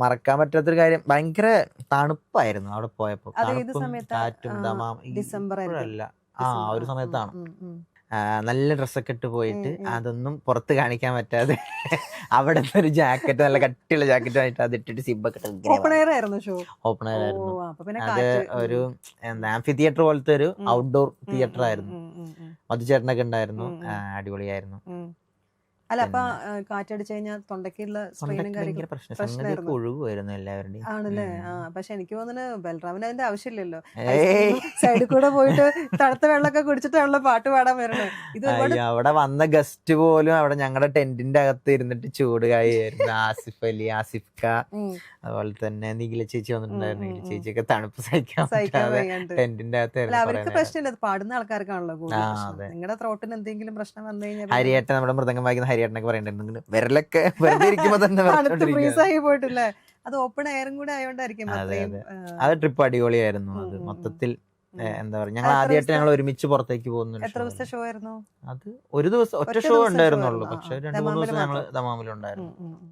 മറക്കാൻ പറ്റാത്തൊരു കാര്യം, ഭയങ്കര തണുപ്പായിരുന്നു അവിടെ പോയപ്പോ. അത് ഏത് തണുപ്പും സമയത്താ? കാറ്റും ഡിസംബർ ആയിരിക്കും. ഇപ്പോഴല്ല, ഡിസംബർ. ഒരു സമയത്താണ്. ഉം, ഉം, നല്ല ഡ്രസ്സൊക്കെ ഇട്ട് പോയിട്ട് ഉം. അതൊന്നും പുറത്ത് കാണിക്കാൻ പറ്റാതെ അവിടെ ഒരു ജാക്കറ്റ്, നല്ല കട്ടിയുള്ള ജാക്കറ്റ് ആയിട്ട് അതിട്ടിട്ട് സിബൊക്കെ ഓപ്പൺ എയർ ആയിരുന്നു ഷോ. ഓപ്പൺ എയർ ആയിരുന്നു. അപ്പൊ പിന്നെ അത് കാറ്റ്. ഒരു ആംഫി തിയേറ്റർ പോലത്തെ ഒരു ഉം. ഔട്ട്ഡോർ ഉം, തിയേറ്റർ ഉം, ആയിരുന്നു. ഉം, ഉം, ഉം. മധുചേട്ടനൊക്കെ ഉണ്ടായിരുന്നു. ഉം, ഉം. അടിപൊളിയായിരുന്നു. ഉം. അല്ല അപ്പൊ കാറ്റടിച്ചു കഴിഞ്ഞാൽ തൊണ്ടയ്ക്കുള്ള സ്ട്രെയിനും തൊണ്ടയ്ക്ക് ഭയങ്കര കാര്യങ്ങളും പ്രശ്നം, സംഗതിയൊക്കെ പ്രശ്നമായിരുന്നു. ഒഴുകുമായിരുന്നു എല്ലാവരുടെയും. ആണല്ലേ? പക്ഷെ എനിക്ക് തോന്നുന്നു ബൽറാമിന് അതിന്റെ ആവശ്യമില്ലല്ലോ. ഏയ് സൈഡിൽ കൂടെ പോയിട്ട് തണുത്ത വെള്ളമൊക്കെ കുടിച്ചിട്ടാണല്ലോ പാട്ട് പാടാൻ വരണത്. ഇത് ഒരുപാട് അയ്യോ, അവിടെ വന്ന ഗസ്റ്റ് പോലും അവിടെ ഞങ്ങളുടെ ടെന്റിന്റെ അകത്ത് ഇരുന്നിട്ട് ചൂട് കായായിരുന്നു. ആസിഫ് അലി, ആസിഫ് ക, ഉം, അതുപോലെ തന്നെ നിഖില ചേച്ചി വന്നിട്ടുണ്ടായിരുന്നു. ഉം, നിഖില ഉം. ചേച്ചിയൊക്കെ തണുപ്പ് സഹിക്കാൻ സഹിക്കാൻ പറ്റാതെ വയ്യാണ്ട്. ടെന്റിന്റെ അല്ല അകത്തായിരുന്നു കുറെ അവർക്ക് നേരം. പ്രശ്നമില്ല, അത് പാടുന്ന ആൾക്കാർക്കാണല്ലോ കൂടുതൽ പ്രശ്നം. അതെ. നിങ്ങളുടെ ത്രോട്ടിന് എന്തെങ്കിലും പ്രശ്നം വന്നു കഴിഞ്ഞാൽ ഹരിയേട്ടൻ, നമ്മുടെ മൃദംഗം വായിക്കുന്ന ഹരിയേട്ടനൊക്കെ പറയണ്ടായിരുന്നു, വിരലൊക്കെ വെറുതെ ഇരിക്കുമ്പോ തന്നെ തണുത്ത് വിറച്ചോണ്ടിരിക്കുകയാണ്. ഫ്രീസായി പോയിട്ടില്ലേ? അത് ഓപ്പൺ എയറും കൂടെ ആയതുകൊണ്ടായിരിക്കും അതെ അത്രയും. അതെ, അത് ട്രിപ്പ് അടിപൊളിയായിരുന്നു. അത് മൊത്തത്തിൽ എന്താ പറയാ, ഞങ്ങൾ ആദ്യമായിട്ട് ഞങ്ങൾ ഒരുമിച്ച് പുറത്തേക്ക് പോകുന്ന എത്ര ദിവസത്തെ ഷോ ആയിരുന്നു അത്? ഒരു ദിവസം ഒറ്റ ഒറ്റ ഷോ ദിവസം ഷോ ഉണ്ടായിരുന്നുള്ളൂ. ആയിരുന്നു. പക്ഷെ 2-3 ദമാമില് ദിവസം ഞങ്ങൾ മാത്രം. ദമാമിലുണ്ടായിരുന്നു. ഉം, ഉം, ഉം.